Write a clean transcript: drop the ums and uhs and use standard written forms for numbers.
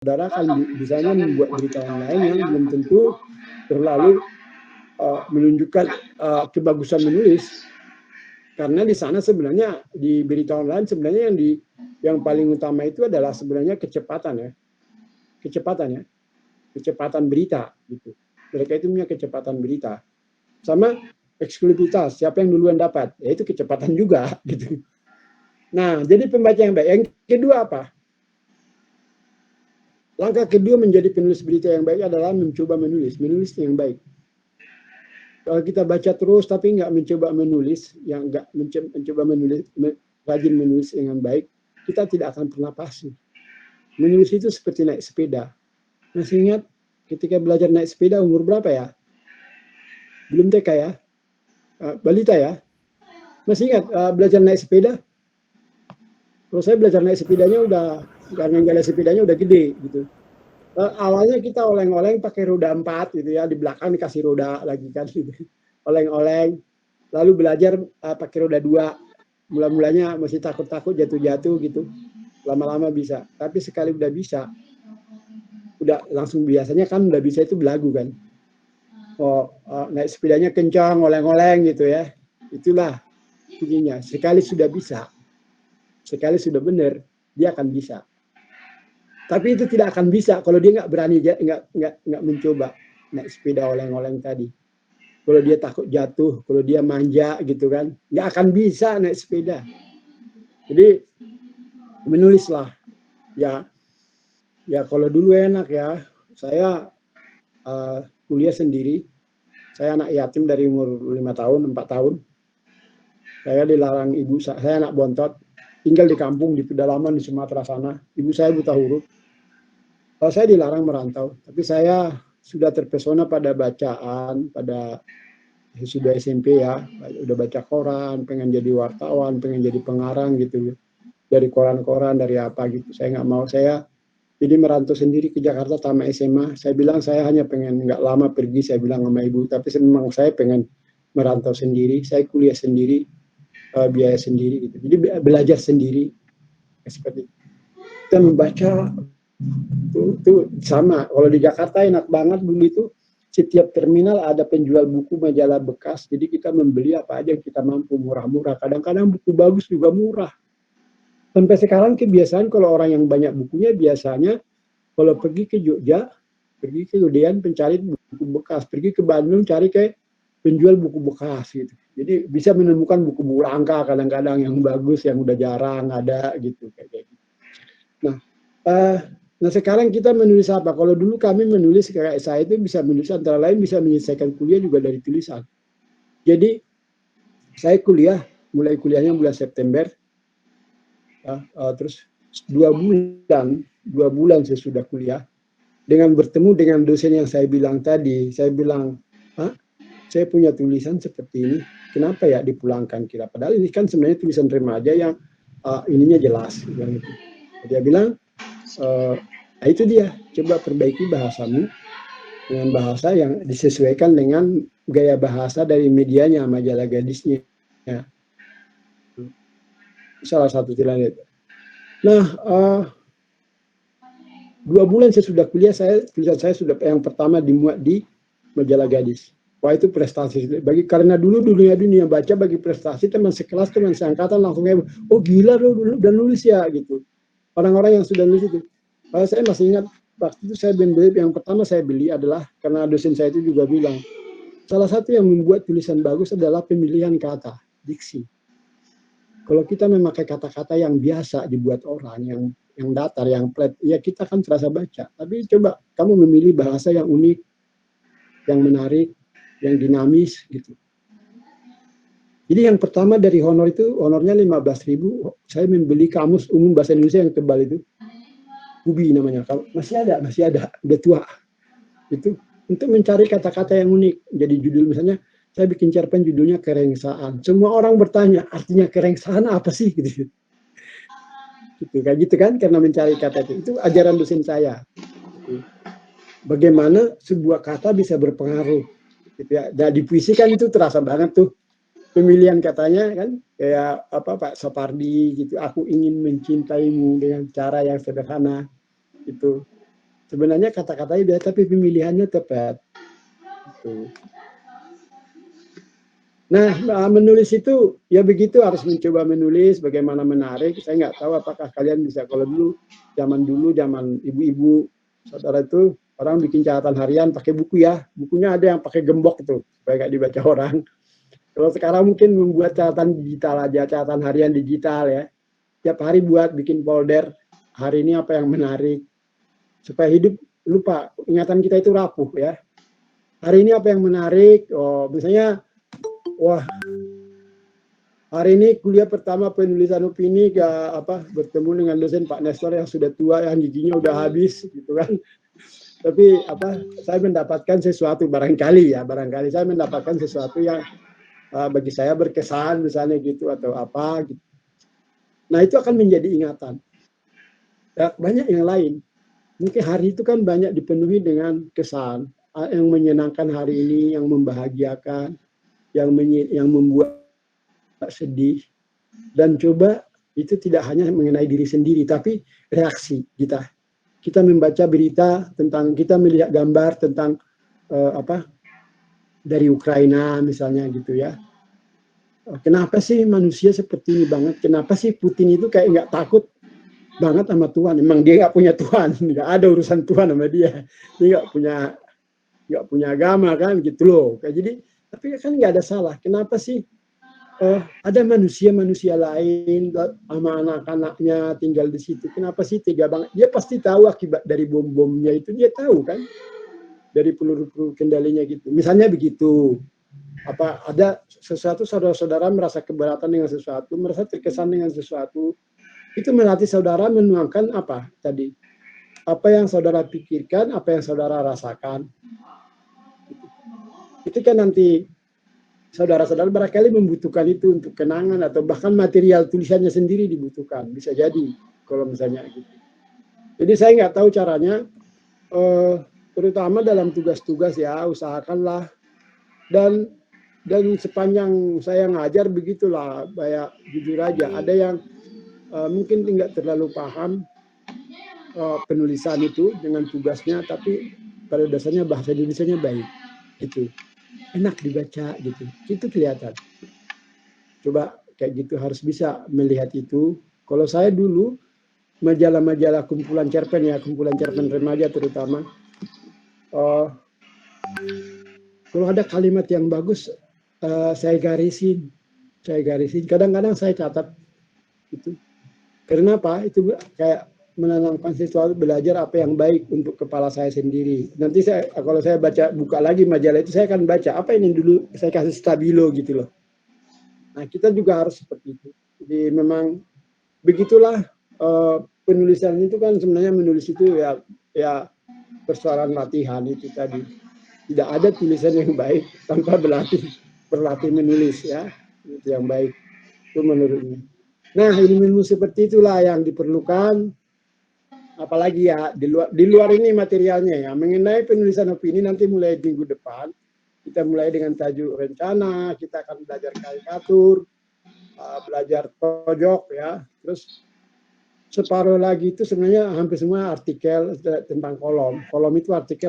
saudara kan bisanya membuat berita yang lain yang belum tentu terlalu menunjukkan kebagusan menulis. Karena di sana sebenarnya di berita online sebenarnya yang paling utama itu adalah sebenarnya kecepatan berita gitu. Mereka itu punya kecepatan berita. Sama eksklusivitas, siapa yang duluan dapat, ya itu kecepatan juga gitu. Nah, jadi pembaca yang baik. Yang kedua apa? Langkah kedua menjadi penulis berita yang baik adalah mencoba menulis yang baik. Kalau kita baca terus tapi nggak mencoba menulis, yang nggak mencoba menulis, rajin menulis dengan baik, kita tidak akan pernah pasti. Menulis itu seperti naik sepeda. Masih ingat ketika belajar naik sepeda umur berapa ya? Belum TK ya? Balita ya? Masih ingat belajar naik sepeda? Kalau saya belajar naik sepedanya karena jalan sepedanya udah gede gitu. Awalnya kita oleng-oleng pakai roda 4 gitu ya, di belakang dikasih roda lagi kan gitu. Oleng-oleng, lalu belajar pakai roda 2. Mula-mulanya masih takut-takut jatuh-jatuh gitu. Lama-lama bisa. Tapi sekali udah bisa, udah langsung biasanya kan udah bisa itu belagu kan. Naik sepedanya kencang, oleng-oleng gitu ya. Itulah intinya. Sekali sudah bisa, sekali sudah benar, dia akan bisa. Tapi itu tidak akan bisa kalau dia nggak berani, nggak mencoba naik sepeda oleng-oleng tadi. Kalau dia takut jatuh, kalau dia manja gitu kan, nggak akan bisa naik sepeda. Jadi menulislah ya. Ya kalau dulu enak ya, saya kuliah sendiri. Saya anak yatim dari umur 5 tahun, 4 tahun. Saya dilarang ibu, saya anak bontot, tinggal di kampung di pedalaman di Sumatera sana. Ibu saya buta huruf. Saya dilarang merantau, tapi saya sudah terpesona pada bacaan, pada sudah SMP ya, udah baca koran, pengen jadi wartawan, pengen jadi pengarang gitu, dari koran-koran, dari apa gitu. Saya nggak mau, saya jadi merantau sendiri ke Jakarta tamat SMA. Saya bilang saya hanya pengen nggak lama pergi, saya bilang sama ibu, tapi memang saya pengen merantau sendiri, saya kuliah sendiri, biaya sendiri gitu. Jadi belajar sendiri, seperti itu. Kita membaca itu sama. Kalau di Jakarta enak banget dulu itu, setiap terminal ada penjual buku majalah bekas. Jadi kita membeli apa aja yang kita mampu, murah-murah. Kadang-kadang buku bagus juga murah. Sampai sekarang kebiasaan kalau orang yang banyak bukunya biasanya kalau pergi ke Jogja, pergi ke Gedean pencari buku bekas, pergi ke Bandung cari ke penjual buku bekas gitu. Jadi bisa menemukan buku langka kadang-kadang yang bagus, yang udah jarang ada gitu kayak gitu. Nah, sekarang kita menulis apa? Kalau dulu kami menulis kayak saya itu bisa menulis antara lain bisa menyelesaikan kuliah juga dari tulisan. Jadi saya mulai kuliahnya bulan September, terus 2 bulan sesudah kuliah, dengan bertemu dengan dosen yang saya bilang tadi, saya bilang, saya punya tulisan seperti ini, kenapa ya dipulangkan kira? Padahal ini kan sebenarnya tulisan remaja yang ininya jelas. Gitu. Dia bilang, nah itu dia, coba perbaiki bahasamu dengan bahasa yang disesuaikan dengan gaya bahasa dari medianya, majalah gadisnya. Ya. Salah satu tulisan itu. Nah, 2 bulan sesudah kuliah, tulisan saya sudah yang pertama dimuat di majalah gadis. Wah itu prestasi. Karena dulu dunia baca bagi prestasi, teman sekelas, teman seangkatan langsung oh gila lu udah nulis ya gitu. Orang-orang yang sudah nulis itu. Saya masih ingat waktu itu saya beli, yang pertama saya beli adalah karena dosen saya itu juga bilang salah satu yang membuat tulisan bagus adalah pemilihan kata, diksi. Kalau kita memakai kata-kata yang biasa dibuat orang, yang datar, yang flat, ya kita kan terasa baca. Tapi coba kamu memilih bahasa yang unik, yang menarik, yang dinamis gitu. Jadi yang pertama dari honor itu, honornya 15.000, saya membeli kamus umum bahasa Indonesia yang tebal itu. Ubi namanya, masih ada, udah tua. Itu untuk mencari kata-kata yang unik. Jadi judul misalnya, saya bikin cerpen judulnya kerengsaan. Semua orang bertanya, artinya kerengsaan apa sih? Gitu. Kayak gitu kan, karena mencari kata itu. Itu ajaran dosen saya. Gitu. Bagaimana sebuah kata bisa berpengaruh. Gitu ya. Dan di puisi kan itu terasa banget tuh. Pemilihan katanya kan kayak apa Pak Sapardi gitu, aku ingin mencintaimu dengan cara yang sederhana gitu. Sebenarnya kata-katanya biasa tapi pemilihannya tepat. Gitu. Nah, menulis itu ya begitu, harus mencoba menulis bagaimana menarik. Saya nggak tahu apakah kalian bisa. Kalau dulu zaman ibu-ibu saudara itu orang bikin catatan harian pakai buku ya. Bukunya ada yang pakai gembok tuh supaya nggak dibaca orang. Kalau sekarang mungkin membuat catatan digital aja, catatan harian digital ya. Tiap hari buat bikin folder, hari ini apa yang menarik. Supaya hidup lupa, ingatan kita itu rapuh ya. Hari ini apa yang menarik, oh misalnya, wah hari ini kuliah pertama penulisan opini bertemu dengan dosen Pak Nestor yang sudah tua, yang giginya udah habis gitu kan. Tapi saya mendapatkan sesuatu barangkali saya mendapatkan sesuatu yang bagi saya berkesan misalnya gitu atau apa gitu. Nah itu akan menjadi ingatan. Ya, banyak yang lain. Mungkin hari itu kan banyak dipenuhi dengan kesan yang menyenangkan hari ini, yang membahagiakan, yang membuat sedih. Dan coba itu tidak hanya mengenai diri sendiri, tapi reaksi kita. Kita membaca berita tentang, kita melihat gambar tentang dari Ukraina misalnya gitu ya. Kenapa sih manusia seperti ini banget? Kenapa sih Putin itu kayak nggak takut banget sama Tuhan? Emang dia nggak punya Tuhan, nggak ada urusan Tuhan sama dia. Dia nggak punya agama kan gitu loh. Jadi tapi kan nggak ada salah. Kenapa sih ada manusia lain sama anak-anaknya tinggal di situ? Kenapa sih tega banget? Dia pasti tahu akibat dari bom-bomnya itu, dia tahu kan, dari peluru-peluru kendalinya gitu. Misalnya begitu. Ada sesuatu saudara-saudara merasa keberatan dengan sesuatu, merasa terkesan dengan sesuatu, itu melatih saudara menuangkan apa tadi, apa yang saudara pikirkan, apa yang saudara rasakan. Itu kan nanti saudara-saudara barangkali membutuhkan itu untuk kenangan atau bahkan material tulisannya sendiri dibutuhkan, bisa jadi kalau misalnya gitu. Jadi saya nggak tahu caranya, terutama dalam tugas-tugas ya, usahakanlah. Dan sepanjang saya ngajar begitulah, kayak jujur aja, ada yang mungkin tidak terlalu paham penulisan itu dengan tugasnya, tapi pada dasarnya bahasa Indonesianya baik, itu enak dibaca gitu, itu kelihatan. Coba kayak gitu, harus bisa melihat itu. Kalau saya dulu majalah-majalah kumpulan cerpen ya, kumpulan cerpen remaja terutama, kalau ada kalimat yang bagus, saya garisin. Kadang-kadang saya catat itu. Karena apa? Itu kayak menanamkan sesuatu, belajar apa yang baik untuk kepala saya sendiri. Nanti kalau saya buka lagi majalah itu, saya akan baca apa ini dulu saya kasih stabilo gitu loh. Nah kita juga harus seperti itu. Jadi memang begitulah penulisan itu kan, sebenarnya menulis itu ya persoalan latihan itu tadi. Tidak ada tulisan yang baik tanpa berlatih menulis ya, itu yang baik itu menurutnya. Nah ilmu-ilmu seperti itulah yang diperlukan, apalagi ya di luar ini materialnya ya. Mengenai penulisan opini nanti mulai minggu depan kita mulai dengan tajuk rencana, kita akan belajar karikatur, belajar pojok ya, terus separuh lagi itu sebenarnya hampir semua artikel tentang kolom itu artikel